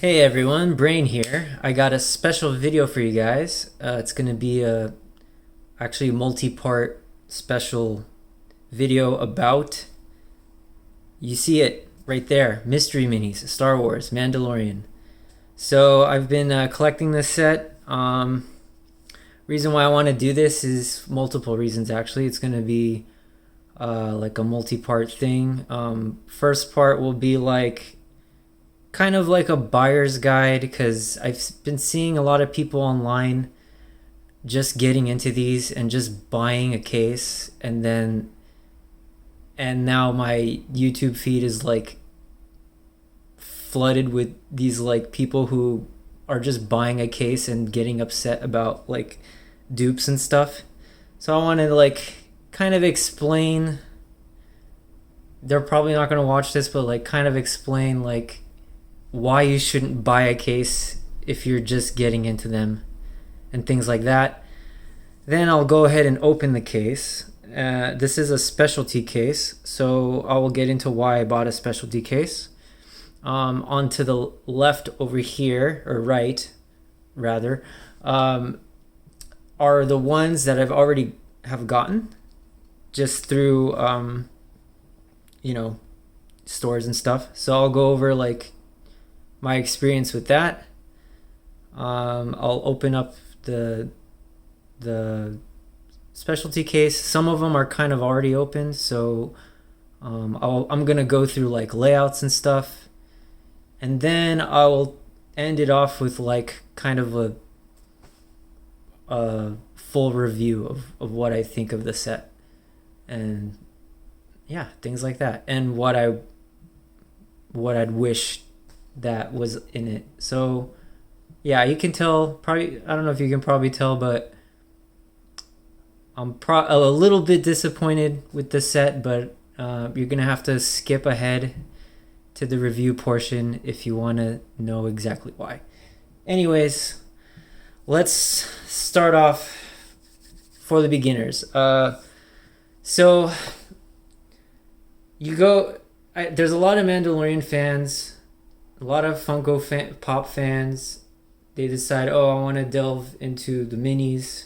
Hey everyone, Brain here. I got a special video for you guys. It's going to be actually a multi-part special video about, you see it right there, Mystery Minis, Star Wars, Mandalorian. So I've been collecting this set. Reason why I want to do this is multiple reasons actually. It's going to be like a multi-part thing. First part will be like kind of like a buyer's guide because I've been seeing a lot of people online just getting into these and just buying a case, and now my YouTube feed is like flooded with these like people who are just buying a case and getting upset about like dupes and stuff. So I want to like kind of explain, they're probably not going to watch this, but like kind of explain like why you shouldn't buy a case if you're just getting into them and things like that. Then I'll go ahead and open the case. This is a specialty case, so I will get into why I bought a specialty case. On to the left over here, or right rather, are the ones that I've already have gotten just through stores and stuff. So I'll go over like my experience with that. I'll open up the specialty case. Some of them are kind of already opened, so I'm gonna go through like layouts and stuff, and then I'll end it off with like kind of a full review of what I think of the set, and yeah, things like that, and what I'd wish that was in it. So yeah, you can tell, probably, I don't know if you can probably tell, but I'm a little bit disappointed with the set, but you're gonna have to skip ahead to the review portion if you want to know exactly why. Anyways, let's start off for the beginners. So you go, there's a lot of Mandalorian fans, a lot of Funko Pop fans. They decide, oh, I want to delve into the minis,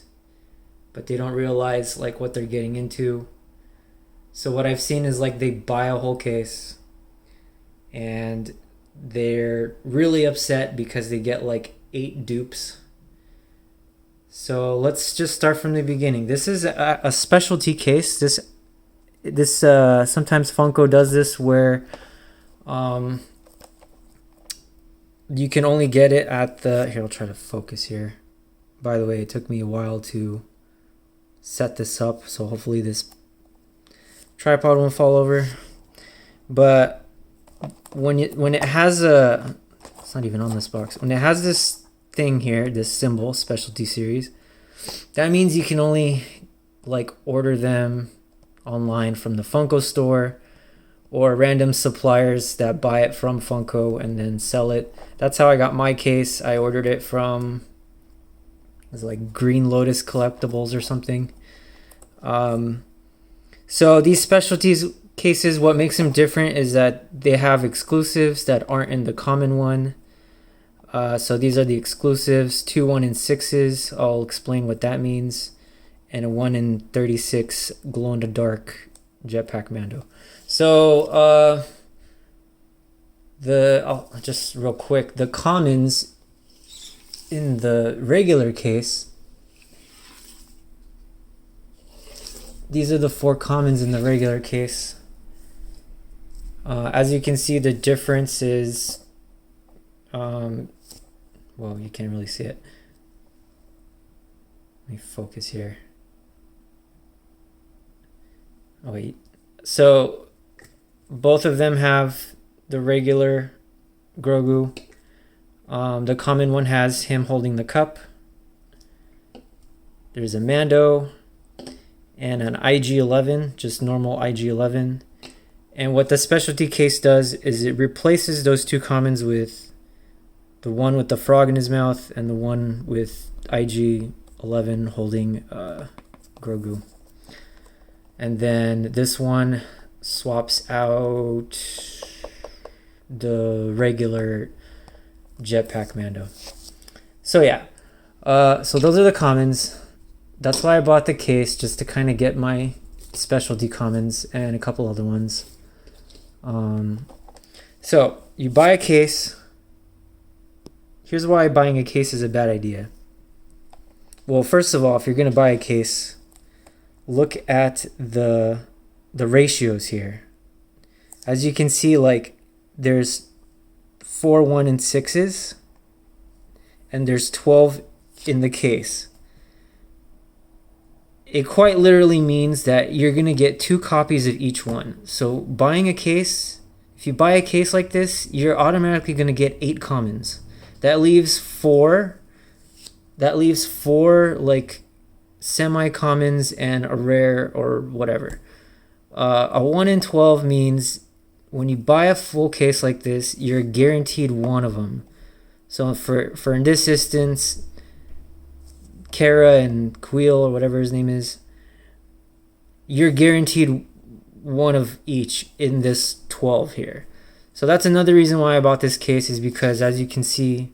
but they don't realize like what they're getting into. So what I've seen is like they buy a whole case and they're really upset because they get like 8 dupes. So let's just start from the beginning. This is a specialty case. This sometimes Funko does this where you can only get it at the, here, I'll try to focus here. By the way, it took me a while to set this up, so hopefully this tripod won't fall over. But when it has a, it's not even on this box, when it has this thing here, this symbol, specialty series, that means you can only like order them online from the Funko store or random suppliers that buy it from Funko and then sell it. That's how I got my case. I ordered it from, it was like Green Lotus Collectibles or something. So these specialties cases, what makes them different is that they have exclusives that aren't in the common one. So these are the exclusives, 2 1 in 6s. I'll explain what that means. And a 1 in 36 glow in the dark Jetpack Mando. So just real quick, the commons in the regular case, these are the 4 commons in the regular case. As you can see, the difference is, well, you can't really see it. Let me focus here. Oh wait, so both of them have the regular Grogu. The common one has him holding the cup. There's a Mando and an IG-11, just normal IG-11. And what the specialty case does is it replaces those 2 commons with the one with the frog in his mouth and the one with IG-11 holding Grogu. And then this one swaps out the regular Jetpack Mando. So yeah, so those are the commons. That's why I bought the case, just to kind of get my specialty commons and a couple other ones. So you buy a case. Here's why buying a case is a bad idea. Well, first of all, if you're going to buy a case, look at the ratios here. As you can see, like, there's 4, 1, and 6s, and there's 12 in the case. It quite literally means that you're going to get 2 copies of each one. So buying a case, if you buy a case like this, you're automatically going to get 8 commons. That leaves 4 like semi-commons and a rare or whatever. A 1 in 12 means when you buy a full case like this, you're guaranteed one of them. So for in this instance, Kara and Queel or whatever his name is, you're guaranteed one of each in this 12 here. So that's another reason why I bought this case, is because, as you can see,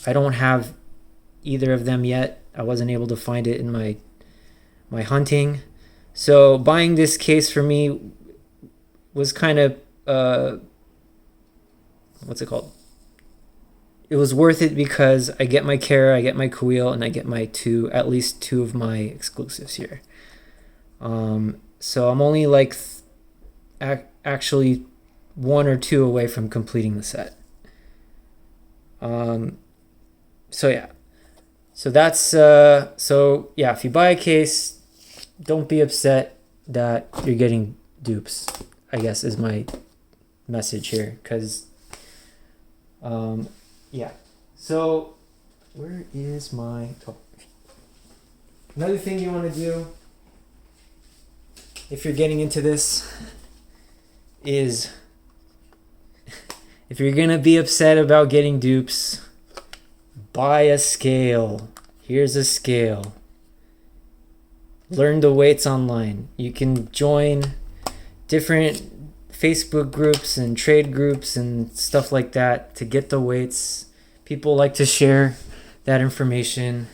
I don't have either of them yet. I wasn't able to find it in my hunting. So buying this case for me was kind of what's it called? It was worth it because I get my Kara, I get my Queel, and I get my at least two of my exclusives here. So I'm only like actually 1 or 2 away from completing the set. So yeah. So that's so yeah, if you buy a case, don't be upset that you're getting dupes, I guess, is my message here. Because yeah. So where is my another thing you want to do if you're getting into this is, if you're gonna be upset about getting dupes, buy a scale. Here's a scale. Learn the weights online. You can join different Facebook groups and trade groups and stuff like that to get the weights. People like to share that information.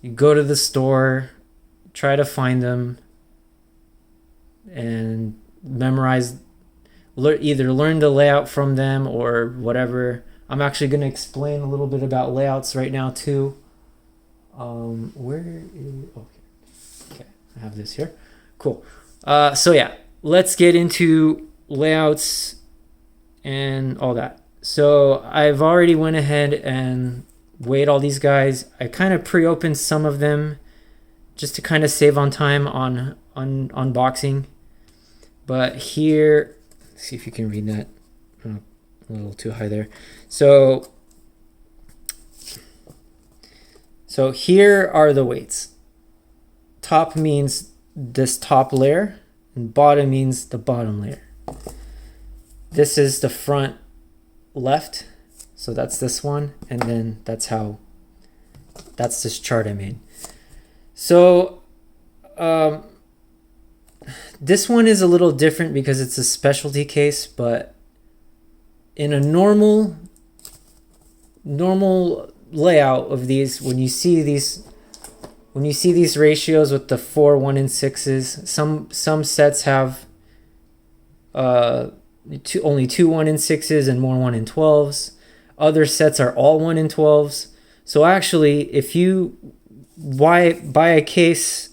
You go to the store, try to find them, and memorize, either learn the layout from them or whatever. I'm actually going to explain a little bit about layouts right now too. Where is, okay, I have this here. Cool. So yeah, let's get into layouts and all that. So I've already went ahead and weighed all these guys. I kind of pre-opened some of them just to kind of save on time on unboxing. But here, let's see if you can read that. Oh, a little too high there. So here are the weights. Top means this top layer, and bottom means the bottom layer. This is the front left, so that's this one, and then that's this chart I made. So this one is a little different because it's a specialty case, but in a normal layout of these, when you see these ratios with the 4, 1, and 6s, some sets have only 2 1 and 6s and more 1 and 12s. Other sets are all 1 and 12s. So actually, if you buy a case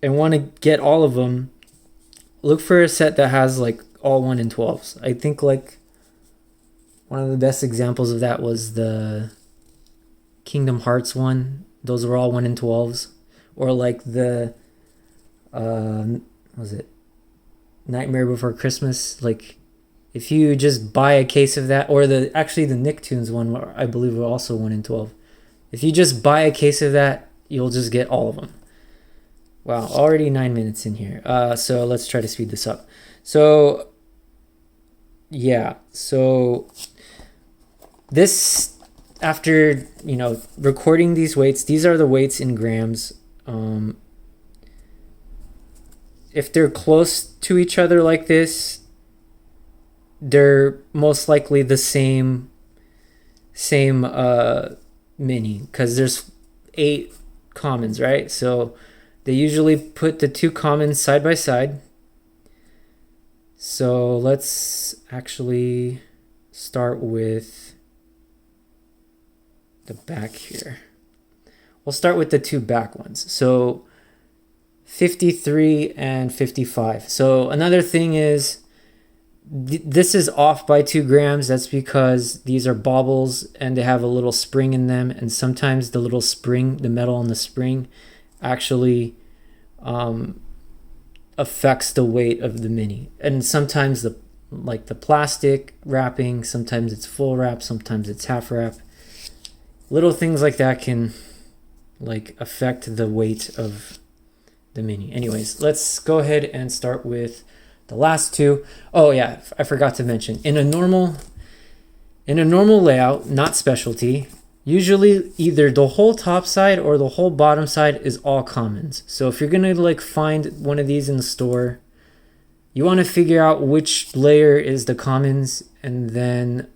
and want to get all of them, look for a set that has like all 1 and 12s. I think like one of the best examples of that was the Kingdom Hearts one. Those were all 1 and 12s. Or like the what was it? Nightmare Before Christmas. Like if you just buy a case of that, or the Nicktoons one, I believe were also 1 and 12. If you just buy a case of that, you'll just get all of them. Wow, already 9 minutes in here. So let's try to speed this up. So yeah, so this, after recording these weights, these are the weights in grams. If they're close to each other like this, they're most likely the same same mini, because there's 8 commons, right? So they usually put the 2 commons side by side. So let's actually start with the back here. We'll start with the 2 back ones. So 53 and 55. So another thing is, this is off by 2 grams. That's because these are baubles and they have a little spring in them, and sometimes the little spring, the metal on the spring, actually affects the weight of the mini. And sometimes the plastic wrapping, sometimes it's full wrap, sometimes it's half wrap. Little things like that can affect the weight of the mini. Anyways, let's go ahead and start with the last 2. Oh yeah, I forgot to mention, in a normal layout, not specialty, usually either the whole top side or the whole bottom side is all commons. So if you're gonna find one of these in the store, you want to figure out which layer is the commons, and then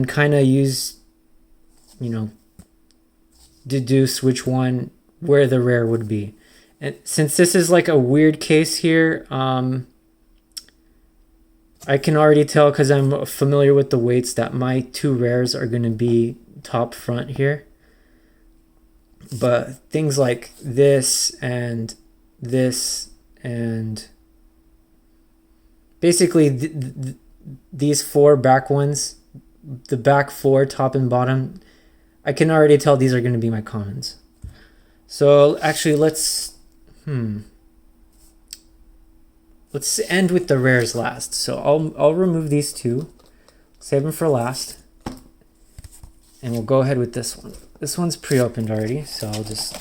kind of use, deduce which one, where the rare would be. And since this is a weird case here, I can already tell, because I'm familiar with the weights, that my 2 rares are going to be top front here. But things like this and basically these 4 back ones, the back 4, top and bottom, I can already tell these are going to be my commons. So actually let's end with the rares last. So I'll remove these 2, save them for last, and we'll go ahead with this one. This one's pre-opened already, so I'll just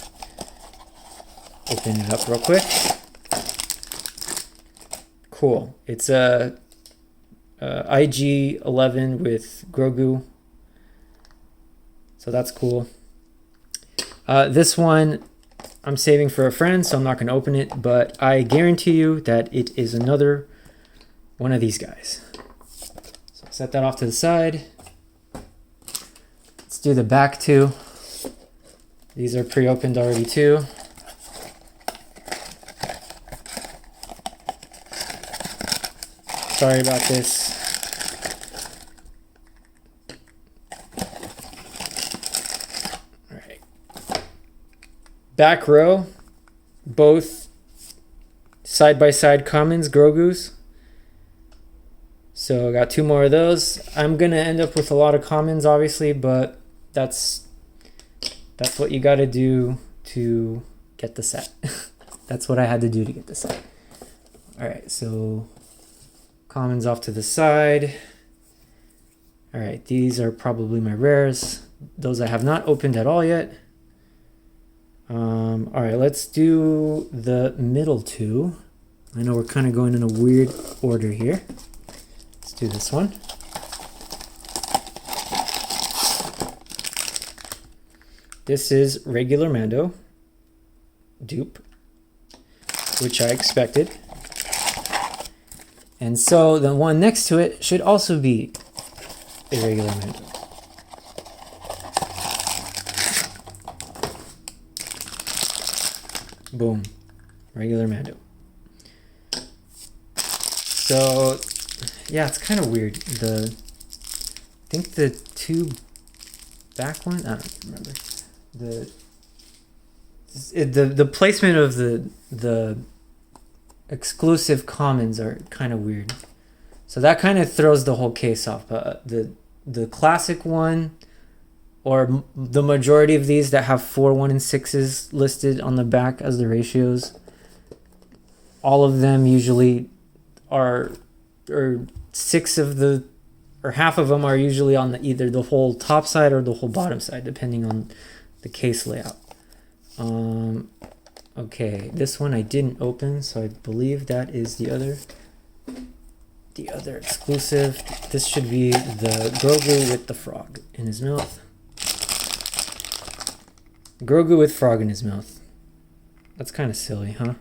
open it up real quick. Cool. It's a IG-11 with Grogu, so that's cool. This one I'm saving for a friend, so I'm not going to open it, but I guarantee you that it is another one of these guys. So set that off to the side. Let's do the back 2. These are pre-opened already too. Sorry about this. Back row, both side-by-side commons, Grogu's. So I got 2 more of those. I'm going to end up with a lot of commons, obviously, but that's what you got to do to get the set. That's what I had to do to get the set. All right, so commons off to the side. All right, these are probably my rares. Those I have not opened at all yet. All right, let's do the middle 2. I know we're kind of going in a weird order here. Let's do this one. This is regular Mando dupe, which I expected. And so the one next to it should also be a regular Mando. Boom, regular Mando. So yeah, it's kind of weird. I think the 2 back one, I don't remember. The placement of the exclusive commons are kind of weird. So that kind of throws the whole case off. But the classic one, or the majority of these that have 4, 1, and 6s listed on the back as the ratios, all of them usually are, or 6 of the, or half of them are usually on either the whole top side or the whole bottom side, depending on the case layout. Okay, this one I didn't open, so I believe that is the other exclusive. This should be the Grogu with the frog in his mouth. Grogu with frog in his mouth. That's kind of silly, huh?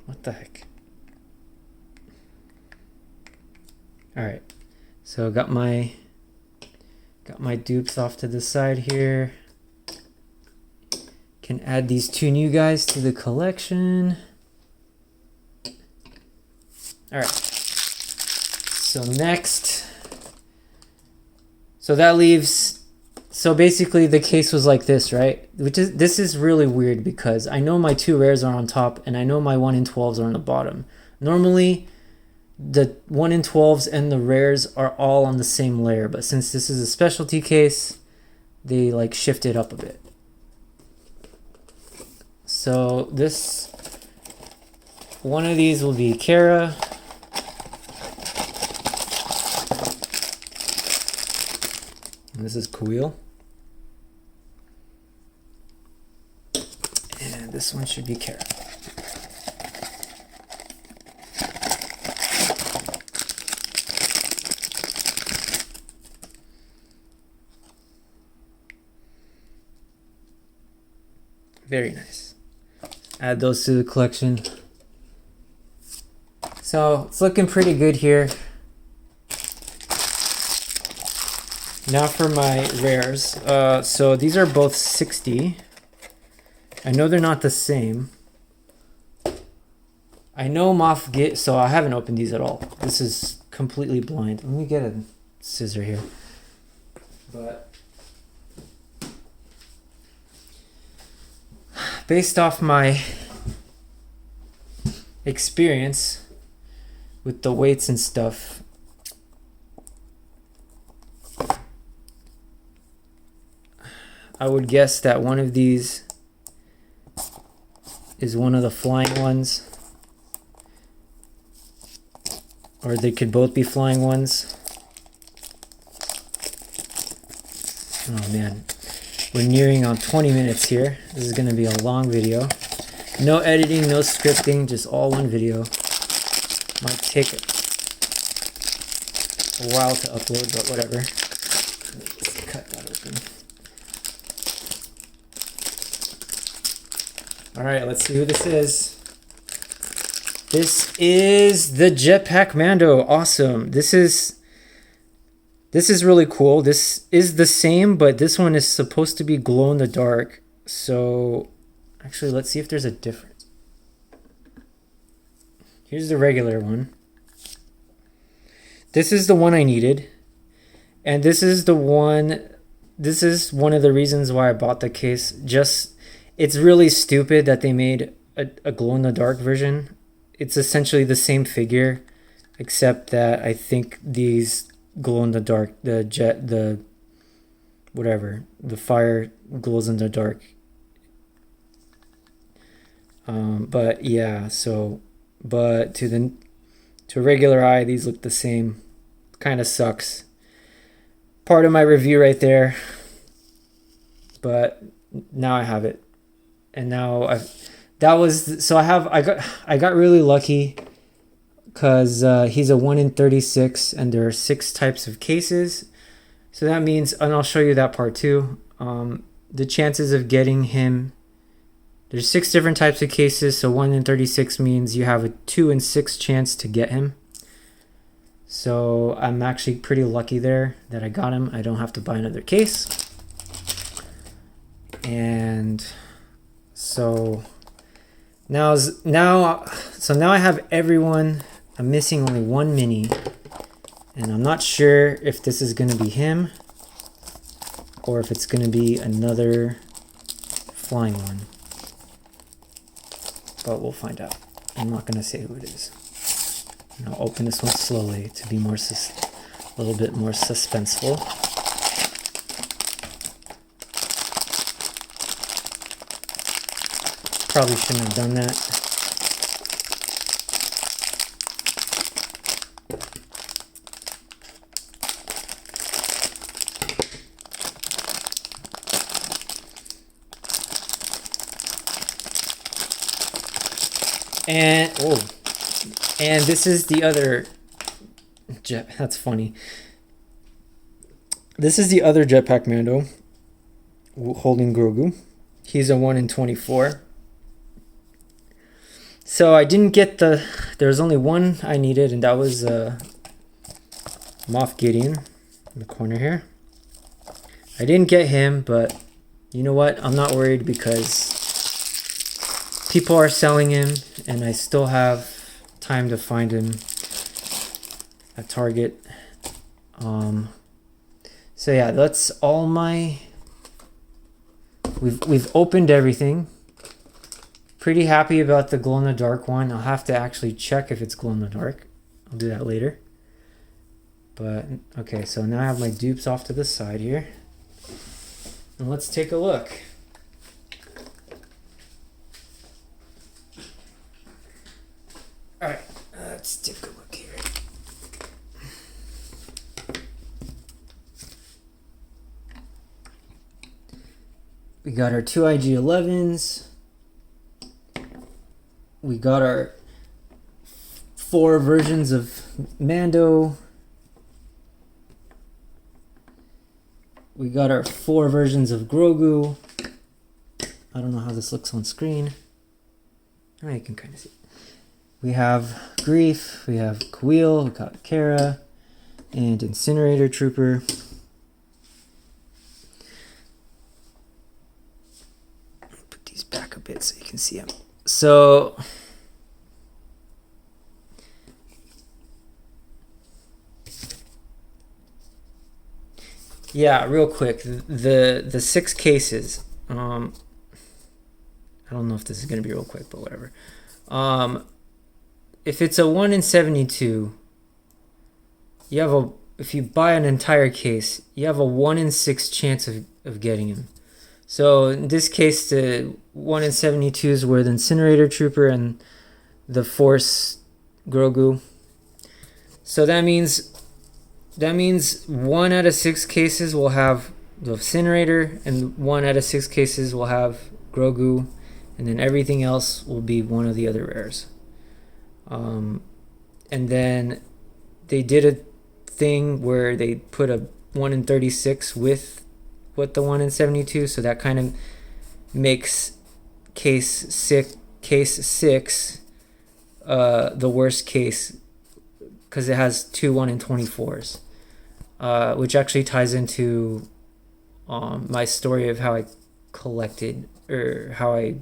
What the heck? Alright. So got my dupes off to the side here. Can add these two new guys to the collection. All right. So next, so that leaves. So basically, the case was like this, right? This is really weird because I know my two rares are on top, and I know my 1 in 12s are on the bottom. Normally, the 1 in 12s and the rares are all on the same layer, but since this is a specialty case, they like shift it up a bit. So this one of these will be Kara. This is Kuil. And this one should be Kara. Very nice. Add those to the collection. So it's looking pretty good here. Now for my rares. So these are both 60. I know they're not the same. I know Moff Gideon, so I haven't opened these at all. This is completely blind. Let me get a scissor here. But based off my experience with the weights and stuff, I would guess that one of these is one of the flying ones, or they could both be flying ones. Oh man, we're nearing on 20 minutes here. This is going to be a long video. No editing, no scripting, just all one video. Might take a while to upload, but whatever. Let's cut that open. Alright, let's see who this is. This is the Jetpack Mando. Awesome. This is really cool. This is the same, but this one is supposed to be glow in the dark. So actually, let's see if there's a difference. Here's the regular one. This is the one I needed. And this is one of the reasons why I bought the case. It's really stupid that they made a glow-in-the-dark version. It's essentially the same figure, except that I think these glow-in-the-dark, the fire glows in the dark. But yeah, but to a regular eye, these look the same. Kind of sucks. Part of my review right there. But now I have it. And now I got really lucky because he's a 1 in 36 and there are 6 types of cases. So that means, and I'll show you that part too. The chances of getting him, there's 6 different types of cases. So 1 in 36 means you have a 2 in 6 chance to get him. So I'm actually pretty lucky there that I got him. I don't have to buy another case. And so now I have everyone. I'm missing only one mini, and I'm not sure if this is going to be him or if it's going to be another flying one, but we'll find out. I'm not going to say who it is. And I'll open this one slowly to be a little bit more suspenseful. Probably shouldn't have done that. And this is the other that's funny. This is the other Jetpack Mando holding Grogu. He's a 1 in 24. So I didn't get there was only one I needed, and that was Moff Gideon in the corner here. I didn't get him, but you know what? I'm not worried because people are selling him and I still have time to find him at Target. So yeah, that's all my... We've opened everything. Pretty happy about the glow-in-the-dark one. I'll have to actually check if it's glow-in-the-dark. I'll do that later. But, okay, so now I have my dupes off to the side here. And let's take a look. Alright, let's take a look here. We got our two IG-11s. We got our 4 versions of Mando. We got our 4 versions of Grogu. I don't know how this looks on screen. Oh, you can kind of see. We have Grief, we have Kuil, we got Kara, and Incinerator Trooper. Put these back a bit so you can see them. So, yeah, real quick, the 6 cases. I don't know if this is gonna be real quick, but whatever. If it's a 1 in 72, you have if you buy an entire case, you have a 1 in 6 chance of getting him. So in this case, the 1 in 72s were the Incinerator Trooper and the Force Grogu. So that means 1 out of 6 cases will have the Incinerator, and 1 out of 6 cases will have Grogu, and then everything else will be one of the other rares. And then they did a thing where they put a 1 in 36 with the 1 in 72, so that kind of makes case 6 the worst case, because it has 2 1 in 24s, which actually ties into my story of how I collected, or how I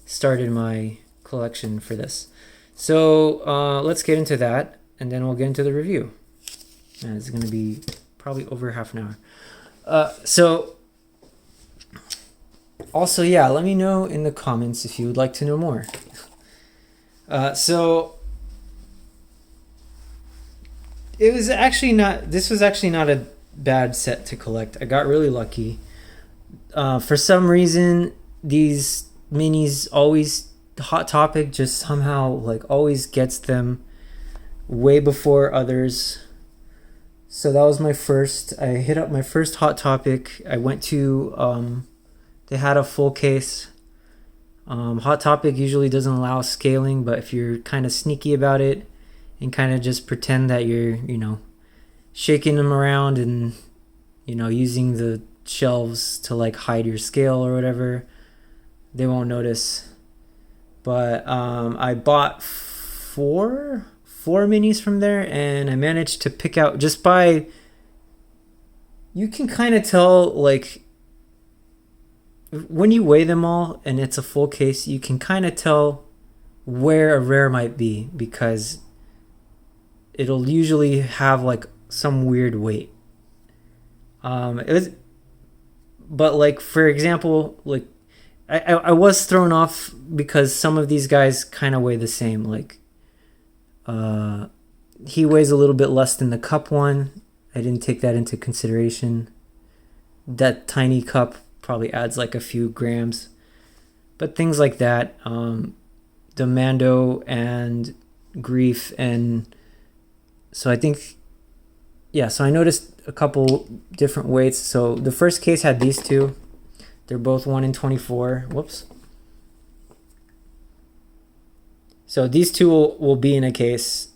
started my collection for this. So let's get into that, and then we'll get into the review. And it's going to be probably over half an hour. So also, yeah, let me know in the comments if you would like to know more. So this was actually not a bad set to collect. I got really lucky. For some reason, these minis always... Hot Topic just somehow always gets them way before others. So that was my first. I hit up my first Hot Topic. I went to they had a full case. Hot Topic usually doesn't allow scaling, but if you're kind of sneaky about it and kind of just pretend that you're, shaking them around and, using the shelves to hide your scale or whatever, they won't notice. But I bought four minis from there, and I managed to pick out, just by, you can kind of tell, when you weigh them all and it's a full case, you can kind of tell where a rare might be, because it'll usually have some weird weight. But for example, I was thrown off because some of these guys kind of weigh the same. He weighs a little bit less than the cup one. I didn't take that into consideration. That tiny cup probably adds a few grams. But things like that, the Mando and Grief, and so I think, yeah, so I noticed a couple different weights. So the first case had these two. They're both 1 in 24. Whoops. So these two will be in a case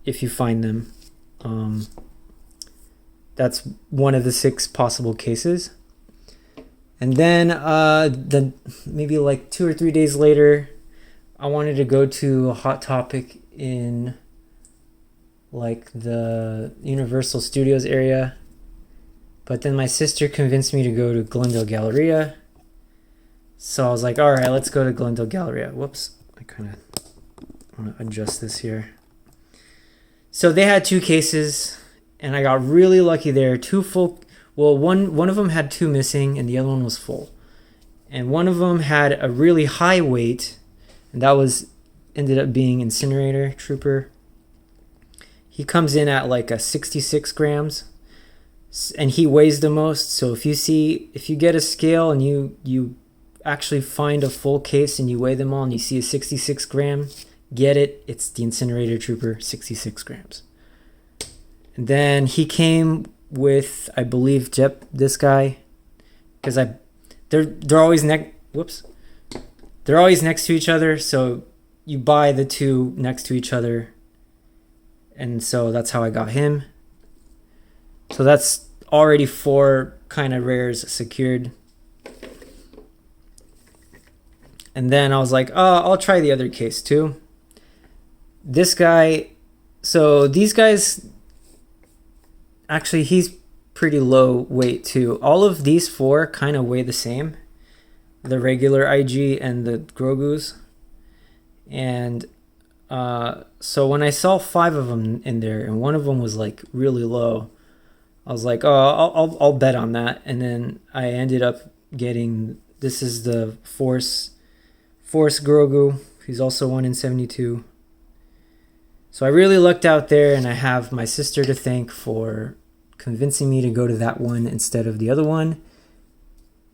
if you find them. That's one of the 6 possible cases. And then maybe 2 or 3 days later, I wanted to go to a Hot Topic in like the Universal Studios area. But then my sister convinced me to go to Glendale Galleria. So I was like, all right, let's go to Glendale Galleria. Whoops, I kind of want to adjust this here. So they had 2 cases, and I got really lucky there. 2 full, well, one of them had 2 missing, and the other one was full. And one of them had a really high weight, and that was ended up being Incinerator Trooper. He comes in at like a 66 grams, and he weighs the most. So if you get a scale and you actually find a full case and you weigh them all and you see a 66 gram, get it, it's the Incinerator Trooper, 66 grams. And then he came with, I believe, this guy, because they're always they're always next to each other, so you buy the 2 next to each other, and so that's how I got him. So that's already 4 kind of rares secured. And then I was like, oh, I'll try the other case too. This guy, so these guys, actually he's pretty low weight too. All of these 4 kind of weigh the same. The regular IG and the Grogu's. And so when I saw 5 of them in there and one of them was like really low, I was like, oh, I'll bet on that. And then I ended up getting, this is the Force Grogu. He's also 1 in 72. So I really lucked out there, and I have my sister to thank for convincing me to go to that one instead of the other one.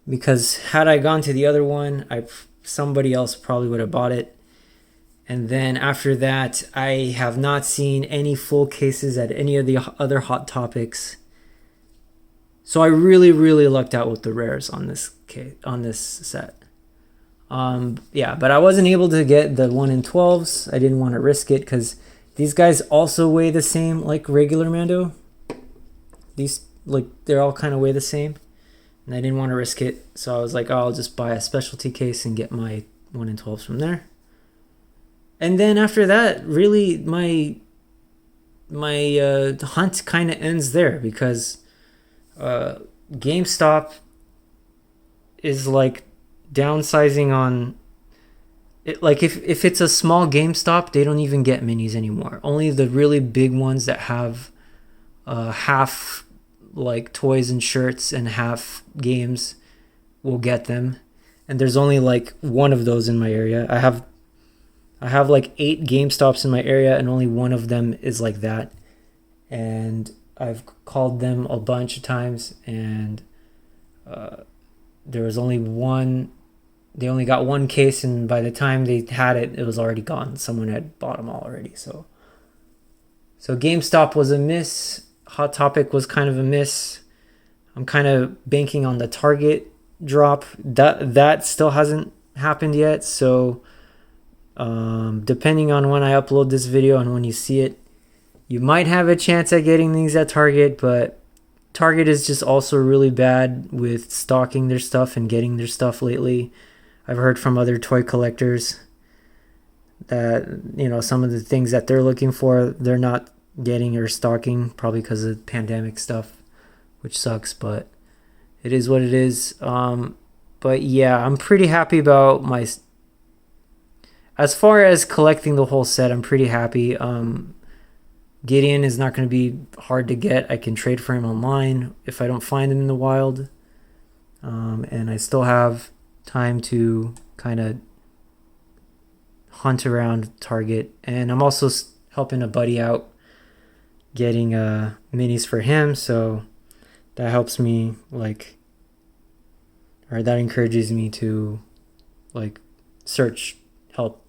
Because had I gone to the other one, somebody else probably would have bought it. And then after that, I have not seen any full cases at any of the other Hot Topics. So I really, really lucked out with the rares on this set. Yeah, but I wasn't able to get the 1 in 12s. I didn't want to risk it because these guys also weigh the same like regular Mando. These, like, they're all kind of weigh the same. And I didn't want to risk it. So I was like, oh, I'll just buy a specialty case and get my 1 in 12s from there. And then after that, really my hunt kind of ends there, because GameStop is like downsizing on it. Like if it's a small GameStop, they don't even get minis anymore. Only the really big ones that have half like toys and shirts and half games will get them. And there's only like 1 of those in my area. I have like 8 GameStops in my area, and only 1 of them is like that. And I've called them a bunch of times, and there was only 1. They only got 1 case, and by the time they had it, it was already gone. Someone had bought them all already. So GameStop was a miss. Hot Topic was kind of a miss. I'm kind of banking on the Target drop. That still hasn't happened yet. So depending on when I upload this video and when you see it, you might have a chance at getting these at Target, but Target is just also really bad with stocking their stuff and getting their stuff lately. I've heard from other toy collectors that, you know, some of the things that they're looking for, they're not getting or stocking, probably because of pandemic stuff, which sucks, but it is what it is. But yeah, I'm pretty happy about as far as collecting the whole set, I'm pretty happy. Gideon is not going to be hard to get. I can trade for him online if I don't find him in the wild. And I still have time to kind of hunt around Target. And I'm also helping a buddy out getting minis for him. So that helps me, like, or that encourages me to, like, help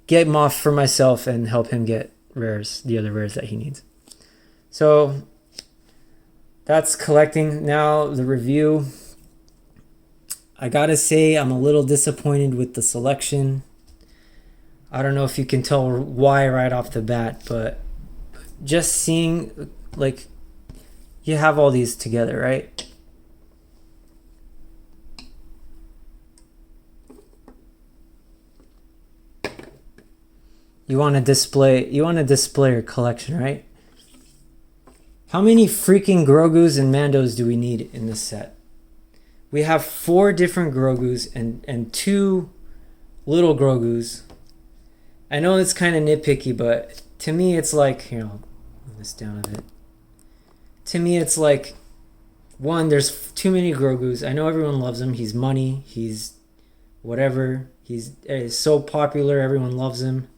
get him off for myself and help him get the other rares that he needs. So that's collecting. Now the review. I gotta say, I'm a little disappointed with the selection. I don't know if you can tell why right off the bat, but just seeing, like, you have all these together, right? You want to display your collection, right? How many freaking Grogus and Mandos do we need in this set? We have 4 different Grogus and 2 little Grogus. I know it's kind of nitpicky, but to me it's like, here, I'll move this down a bit. To me it's like, one, there's too many Grogus. I know everyone loves him. He's money. He's whatever. He's so popular. Everyone loves him.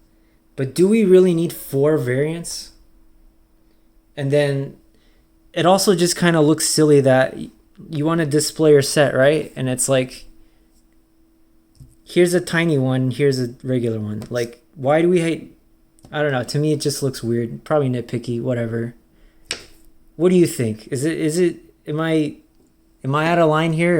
But do we really need 4 variants? And then it also just kind of looks silly that you want to display your set, right? And it's like, here's a tiny one, here's a regular one. Like, why do we hate? I don't know. To me, it just looks weird. Probably nitpicky. Whatever. What do you think? Is it? Am I out of line here?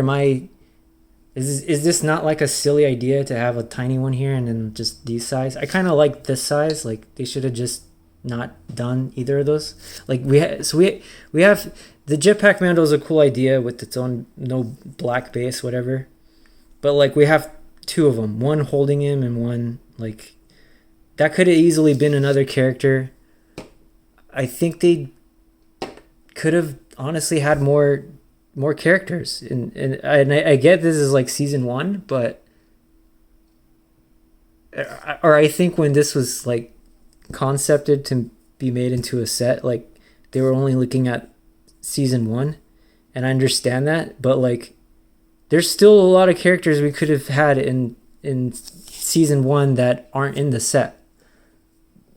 Is this not like a silly idea to have a tiny one here and then just these size? I kind of like this size. Like, they should have just not done either of those. Like, we have the Jetpack Mando is a cool idea with its own no black base, whatever. But like, we have 2 of them, one holding him and one like, that could have easily been another character. I think they could have honestly had more characters, and I get this is like season 1, but I think when this was like concepted to be made into a set, like they were only looking at season 1, and I understand that, but like there's still a lot of characters we could have had in season 1 that aren't in the set.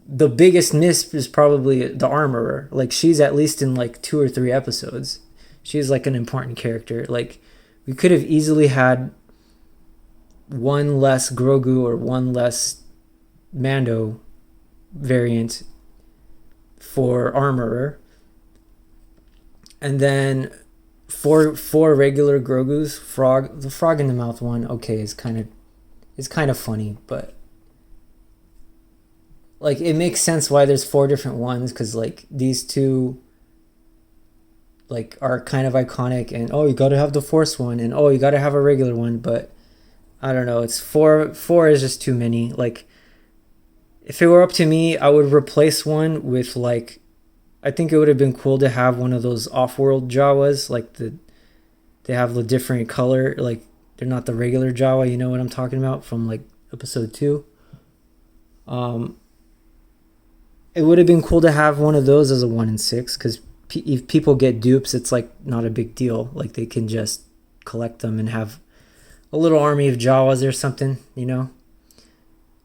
The biggest miss is probably the Armorer. Like, she's at least in like 2 or 3 episodes. She's like an important character. Like, we could have easily had one less Grogu or one less Mando variant for Armorer, and then four regular Grogus. The frog in the mouth one, okay, is kind of funny, but like, it makes sense why there's 4 different ones, because like these 2 like are kind of iconic, and oh, you got to have the Force one, and oh, you got to have a regular one. But I don't know, it's 4 is just too many. Like, if it were up to me, I would replace one with like, I think it would have been cool to have one of those off-world Jawas, like they have the different color, like they're not the regular Jawa, you know what I'm talking about, from like episode 2. It would have been cool to have one of those as a 1 in 6, because if people get dupes, it's like not a big deal. Like, they can just collect them and have a little army of Jawas or something, you know.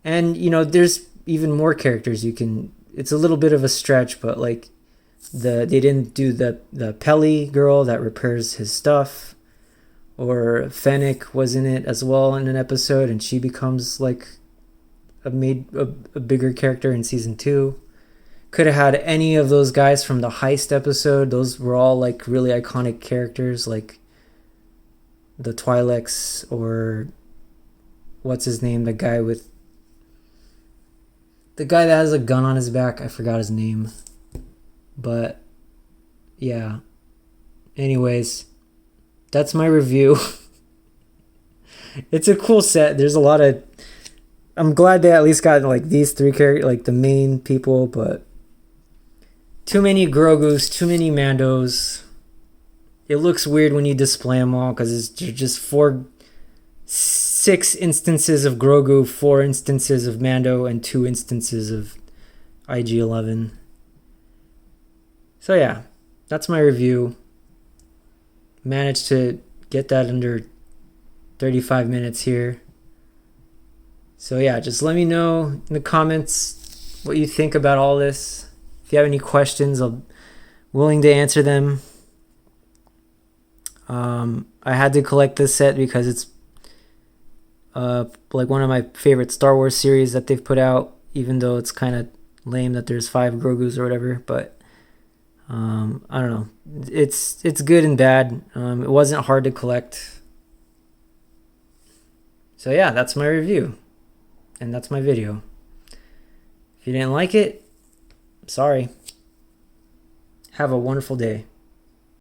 And you know, there's even more characters you can. It's a little bit of a stretch, but like they didn't do the Peli girl that repairs his stuff, or Fennec was in it as well in an episode, and she becomes like a bigger character in season 2. Could have had any of those guys from the heist episode. Those were all like really iconic characters, like the Twi'leks, or what's his name, the guy that has a gun on his back. I forgot his name, but yeah. Anyways, that's my review. It's a cool set. There's a lot of, I'm glad they at least got like these 3 characters, like the main people, but too many Grogus, too many Mandos. It looks weird when you display them all, because it's just 6 instances of Grogu, 4 instances of Mando, and 2 instances of IG-11. So yeah, that's my review. Managed to get that under 35 minutes here. So yeah, just let me know in the comments what you think about all this. If you have any questions, I'm willing to answer them. I had to collect this set because it's like one of my favorite Star Wars series that they've put out, even though it's kind of lame that there's 5 Grogus or whatever. But I don't know, it's good and bad. It wasn't hard to collect. So yeah, that's my review, and that's my video. If you didn't like it, sorry. Have a wonderful day.